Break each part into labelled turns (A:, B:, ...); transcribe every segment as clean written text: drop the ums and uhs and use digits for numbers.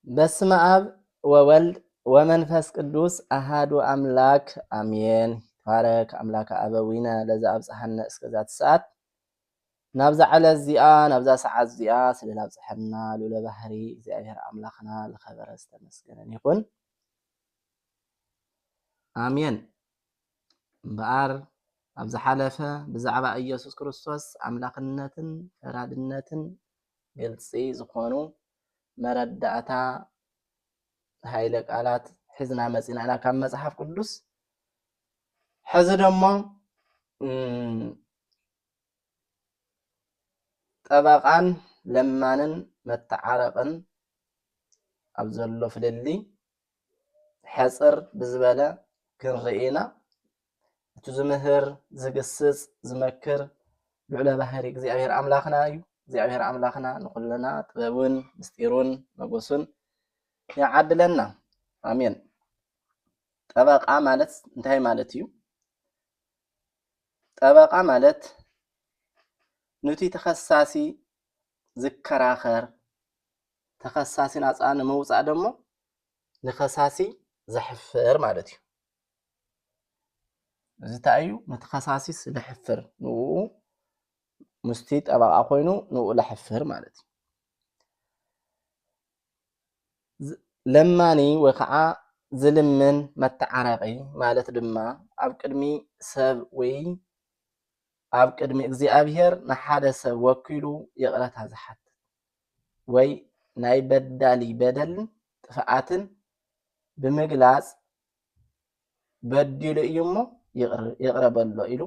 A: በስመ አብ ወወልድ ወመንፈስ ቅዱስ አሃዱ አምላክ አሜን። ተባረክ አምላከ አበዊነ ለዛ አብጽሐነ እስከዛት ሰዓት ናብዛ ዓለት እዚኣ ናብዛ ሰዓት እዚኣ ስለላብጽሐና ሉለ ባህሪ እግዚአብሔር አምላኽና ለኸበረ ዝተመስገነን ይኹን አሜን። እምበኣር ኣብ ዝሓለፈ ብዛዕባ ኢየሱስ ክርስቶስ አምላኽነትን ፈራድነትን ግልፂ ዝኾኑ መረዳእታ ኃይለ ቃላት ሒዝና መፂና ኢና ካብ መጽሓፍ ቅዱስ ሕዚ ደሞ ጠበቃን ለማንን መተዓረቅን ኣብ ዘሎ ፍልሊ ሕፅር ብዝበለ ክንርኢና እቲ ዝምህር ዝግስጽ ዝመክር ልዑለ ባህሪ እግዚአብሔር አምላኽና እዩ። እግዚአብሔር አምላኽና ንኩልና ጥበቡን ምስጢሩን መጎሱን ያዓድለና አሜን። ጠበቃ ማለት እንታይ ማለት እዩ? ጠበቃ ማለት ነቲ ተኸሳሲ ዝከራኸር ተኸሳሲ ናፃ ንምውፃእ ደሞ ንኸሳሲ ዘሕፍር ማለት እዩ። እዚ እንታይ እዩ? ነቲ ኸሳሲ ዝሕፍር ንኡ ምስቲ ጠበቃ ኮይኑ ንኡ ለሕፍር ማለት እዩ። ለማኒ ወይ ከዓ ዝልምን መተዓረቂ ማለት ድማ ኣብ ቅድሚ ሰብ ወይ ኣብ ቅድሚ እግዚአብሔር ንሓደ ሰብ ወኪሉ ይቕረታ ዝሓትት ወይ ናይ በዳሊ በደልን ጥፍኣትን ብምግላፅ በዲሉ እዩ እሞ ይቕረበሎ ኢሉ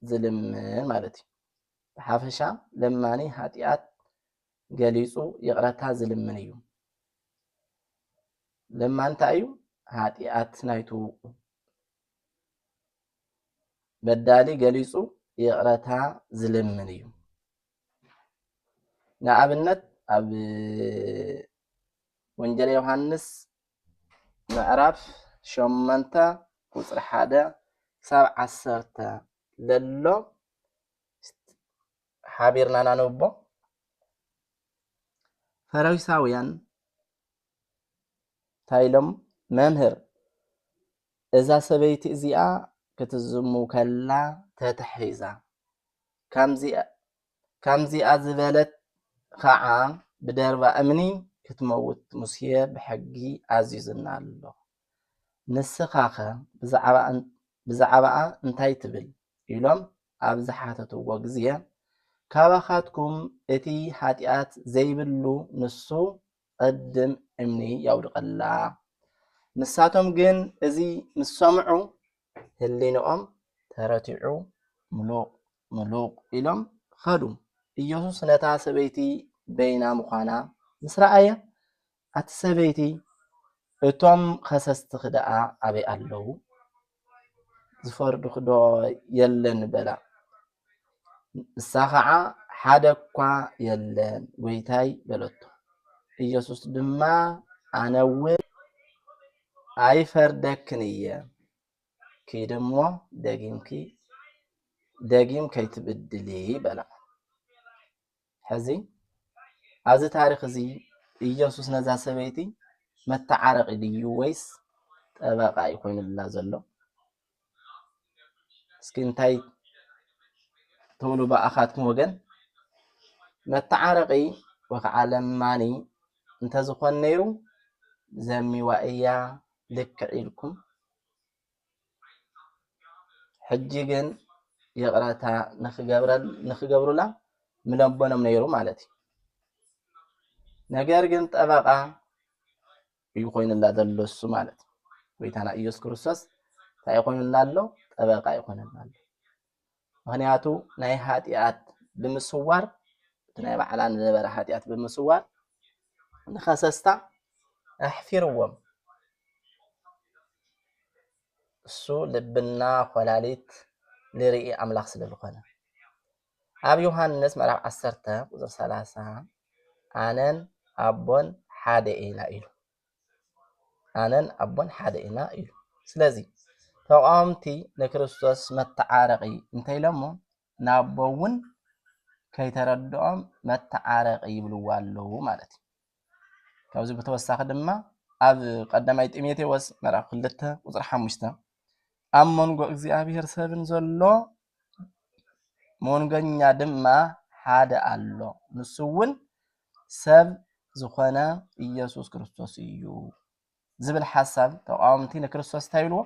A: ዝልምን ማለት እዩ። ብሓፈሻ ለማኒ ኃጢአት ገሊፁ ይቕረታ ዝልምን እዩ። ለማኒ እንታይ እዩ? ኃጢአት ናይቱ በዳሊ ገሊፁ ይቕረታ ዝልምን እዩ። ንኣብነት ኣብ ወንጌል ዮሃንስ ምዕራፍ 8 ቁፅሪ 1 ክሳብ 10 ለሎ ሓቢርና ናነቦ። ፈሪሳውያን እንታይ ኢሎም? መምህር እዛ ሰበይቲ እዚኣ ክትዝሙ ከላ ተተሒዛ ከምዚኣ ዝበለት ከዓ ብደርባ እምኒ ክትመውት ሙሴ ብሕጊ ኣዚዝና ኣሎ። ንስኻ ኸ ብዛዕባኣ እንታይ ትብል ኢሎም ኣብ ዝሓተትዎ ግዜ ካባኻትኩም እቲ ኃጢአት ዘይብሉ ንሱ ቅድም እምኒ ያውድቀላ። ንሳቶም ግን እዚ ምስ ሰምዑ ህሊንኦም ተረቲዑ ሙሉቅ ኢሎም ኸዱ። ኢየሱስ ነታ ሰበይቲ በይና ምዃና ምስ ረአየ ኣቲ ሰበይቲ እቶም ኸሰስቲ ክደኣ ኣበይ ኣለዉ? ዝፈርዱ ክዶ የለን በላ። እሳ ከዓ ሓደ እኳ የለን ጎይታይ በለቶ። ኢየሱስ ድማ ኣነውን ኣይፈርደክን እየ ኪድ እሞ ደጊም ከይትብድሊ በላ። ሕዚ ኣብዚ ታሪክ እዚ ኢየሱስ ነዛ ሰበይቲ መተዓረቂ ድዩ ወይስ ጠበቃ እዩ ኮይኑላ ዘሎ? እስኪ እንታይ ትብሉ ብኣኻትኩም ወገን? መተዓረቂ ወይ ከዓ ለማኒ እንተዝኾን ነይሩ ዘሚዋ እያ ልክዕ ኢልኩም፣ ሕጂ ግን ይቕረታ ንክገብሩላ ምለበኖም ነይሩ ማለት እዩ። ነገር ግን ጠበቃ እዩ ኮይኑላ ዘሎ እሱ ማለት እዩ። ጎይታና ኢየሱስ ክርስቶስ እንታይ ኮይኑላ ኣሎ? ጠበቃ ይኮነና ኣሎ። ምክንያቱ ናይ ኃጢአት ብምስዋር እቲ ናይ ባዕላ ዝነበረ ኃጢአት ብምስዋር ንኸሰስታ ኣሕፊርዎም። እሱ ልብና ኮላሊት ልርኢ ኣምላኽ ስለ ዝኾነ ኣብ ዮሃንስ ምዕራፍ 10 ቁፅሪ 30 ኣነን ኣቦን ሓደ ኢና ኢሉ። ኣነን ኣቦን ሓደ ኢና ኢሉ። ስለዚ ተቃወምቲ ንክርስቶስ መተዓረቂ እንተኢሎሞ ናቦ እውን ከይተረድኦም መተዓረቂ ይብልዎ ኣለዉ ማለት እዩ። ካብዚ ብተወሳኺ ድማ ኣብ ቀዳማይ ጢሞቴዎስ ምዕራፍ 2 ቁፅሪ 5 ኣብ መንጎ እግዚኣብሔር ሰብን ዘሎ መንገኛ ድማ ሓደ ኣሎ ንሱ እውን ሰብ ዝኾነ ኢየሱስ ክርስቶስ እዩ ዝብል ሓሳብ ተቃወምቲ ንክርስቶስ ታይልዎ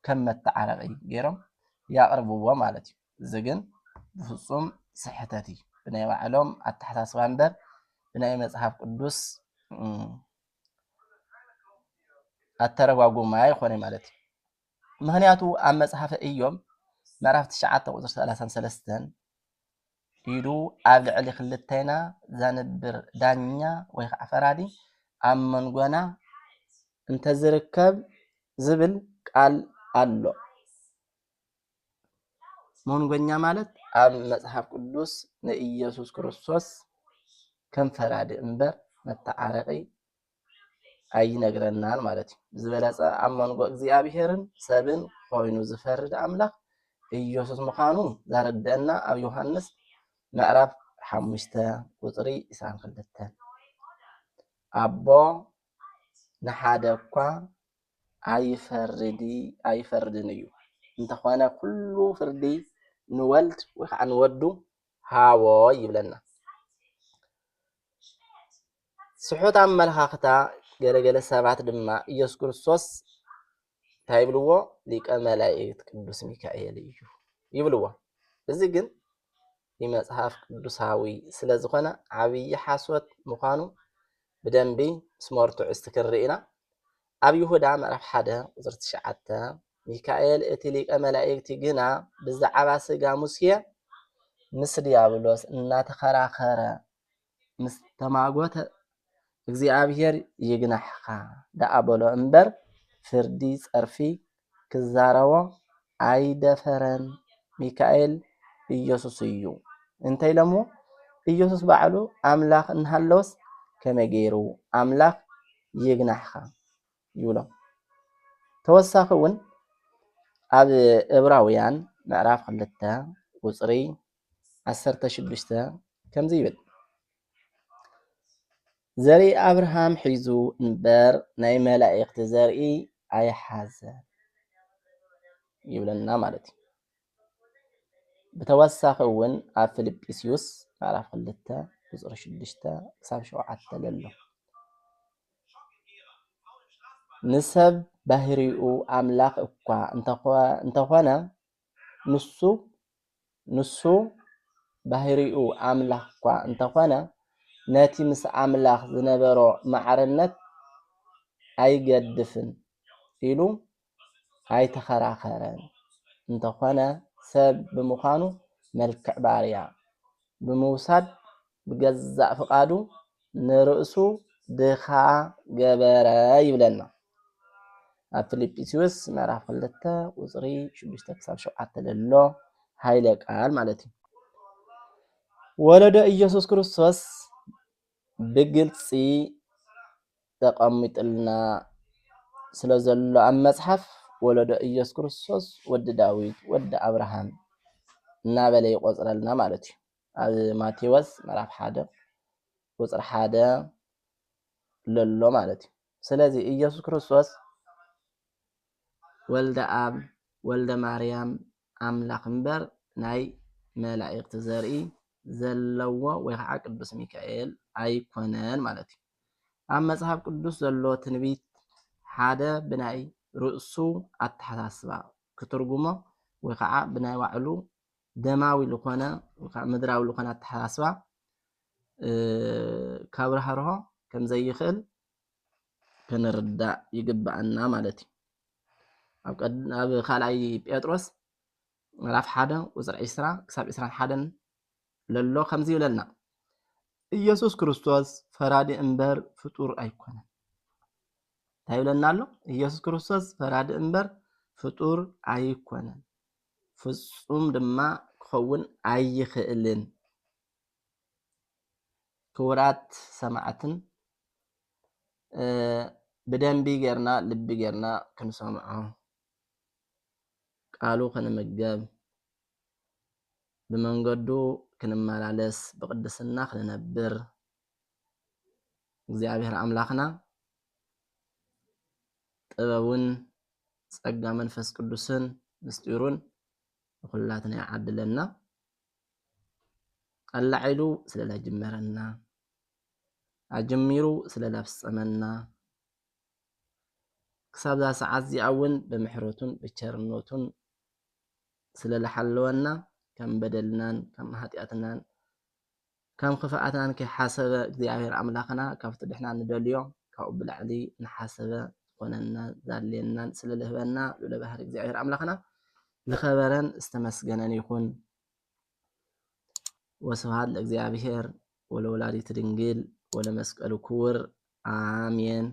A: ከም መተዓረቂ ገይሮም ያቅርብዎ ማለት እዩ። እዚ ግን ብፍጹም ስሕተት እዩ። ብናይ ባዕሎም ኣተሓሳስባ እምበር ብናይ መፅሓፍ ቅዱስ ኣተረጓጉማ ኣይኮነ ማለት እዩ። ምክንያቱ ኣብ መፅሓፈ ኢዮብ ምዕራፍ 9 ቁፅሪ 33 ኢሉ ኣብ ልዕሊ ክልተና ዘንብር ዳኛ ወይ ከዓ ፈራዲ ኣብ መንጎና እንተዝርከብ ዝብል ቃል ኣሎ። መንጎኛ ማለት ኣብ መፅሓፍ ቅዱስ ንኢየሱስ ክርስቶስ ከም ፈራዲ እምበር መተዓረቂ ኣይነግረናን ማለት እዩ። ዝበለፀ ኣብ መንጎ እግዚኣብሔርን ሰብን ኮይኑ ዝፈርድ ኣምላኽ ኢየሱስ ምዃኑ ዘርድአና ኣብ ዮሃንስ ምዕራፍ 5 ቁፅሪ 22 ኣቦ ንሓደ እኳ ኣይፈርድን እዩ እንተኾነ ኩሉ ፍርዲ ንወልድ ወይ ከዓ ንወዱ ሃቦ ይብለና። ስሑት ኣመለኻኽታ ገለገለ ሰባት ድማ ኢየሱስ ክርስቶስ እንታይ ይብልዎ? ሊቀ መላእክት ቅዱስ ሚካኤል እዩ ይብልዎ። እዚ ግን ብመፅሓፍ ቅዱሳዊ ስለ ዝኾነ ዓብይ ሓሶት ምዃኑ ብደንቢ ስመርትዑ ክንርኢና ኣብ ይሁዳ ምዕራፍ 1 ቁፅሪ 9 ሚካኤል እቲ ሊቀ መላእክቲ ግና ብዛዕባ ስጋ ሙሴ ምስ ዲያብሎስ እናተኸራኸረ ምስ ተማጎተ እግዚኣብሔር ይግናሕካ ዳኣበሎ እምበር ፍርዲ ፀርፊ ክዛረቦ ኣይደፈረን። ሚካኤል ኢየሱስ እዩ እንታይ ኢሎሞ ኢየሱስ ባዕሉ ኣምላኽ እንሃለወስ ከመይ ገይሩ ኣምላኽ ይግናሕካ ይብሎም። ተወሳኺ እውን ኣብ ዕብራውያን ምዕራፍ 2 ቁፅሪ 16 ከምዚ ይብል ዘርኢ ኣብርሃም ሒዙ እምበር ናይ መላእክቲ ዘርኢ ኣይሓዘን ይብለና ማለት እዩ። ብተወሳኺ እውን ኣብ ፊልጵስዩስ ምዕራፍ 2 ቁፅሪ 6 ክሳብ 7 ዘሎ ንሰብ ባህሪኡ ኣምላኽ እኳ እንተኾነ ንሱ ባህሪኡ ኣምላኽ እኳ እንተኾነ ነቲ ምስ ኣምላኽ ዝነበሮ ማዕርነት ኣይገድፍን ኢሉ ኣይተኸራኸረን። እንተኾነ ሰብ ብምዃኑ መልክዕ ባርያ ብምውሳድ ብገዛእ ፍቃዱ ንርእሱ ድኻ ገበረ ይብለና ኣብ ፊልጵስዩስ ምዕራፍ 2 ቁፅሪ 6 ክሳብ 7 ዘሎ ሃይለ ቃል ማለት እዩ። ወለዶ ኢየሱስ ክርስቶስ ብግልፂ ተቐሚጡልና ስለ ዘሎ ኣብ መፅሓፍ ወለዶ ኢየሱስ ክርስቶስ ወዲ ዳዊት ወዲ ኣብርሃም እናበለ ይቆፅረልና ማለት እዩ። ኣብ ማቴዎስ ምዕራፍ 1 ቁፅሪ 1 ዘሎ ማለት እዩ። ስለዚ ኢየሱስ ክርስቶስ ወልደ ኣብ ወልደ ማርያም ኣምላኽ እምበር ናይ መላእክቲ ዘርኢ ዘለዎ ወይ ከዓ ቅዱስ ሚካኤል ኣይኮነን ማለት እዩ። ኣብ መፅሓፍ ቅዱስ ዘሎ ትንቢት ሓደ ብናይ ርእሱ ኣተሓሳስባ ክትርጉሞ ወይ ከዓ ብናይ ባዕሉ ደማዊ ዝኾነ ወይ ከዓ ምድራዊ ዝኾነ ኣተሓሳስባ ካብርሃርሆ ከም ዘይኽእል ክንርዳእ ይግባአና ማለት እዩ። ኣብ ካልኣይ ጴጥሮስ ምዕራፍ 1 ቁፅሪ 20 ክሳብ 21 ለሎ ከምዚ ይብለና ኢየሱስ ክርስቶስ ፈራዲ እምበር ፍጡር ኣይኮነን። እንታይ ይብለና ኣሎ? ኢየሱስ ክርስቶስ ፈራዲ እምበር ፍጡር ኣይኮነን ፍጹም ድማ ክኸውን ኣይኽእልን። ክቡራት ሰማዕትን ብደንቢ ጌርና ልቢ ጌርና ክንሰምዖ ቃሉ ክንምገብ ብመንገዱ ክንመላለስ ብቅድስና ክንነብር እግዚአብሔር አምላኽና ጥበቡን ጸጋ መንፈስ ቅዱስን ምስጢሩን ኩላትና ይዓድለና አላዒሉ ስለላጅመረና አጀሚሩ ስለላፍጸመና ክሳብ ዛ ሰዓት እዚኣ እውን ብምሕረቱን ብቸርነቱን ስለላሓለወና ከም በደልናን ከም ኃጢአትናን ከም ክፍኣትናን ከይሓሰበ እግዚአብሔር አምላኽና ካብቲ ድሕና ንደልዮ ካብኡ ብላዕሊ ንሓሰበ ዝኾነና ዛድልየናን ስለልህበና ልዑለ ባህሪ እግዚአብሔር አምላኽና ዝኸበረን ዝተመስገነን ይኹን። ወስብሐት ለእግዚአብሔር ወለወላዲቱ ድንግል ወለመስቀሉ ክቡር አሜን።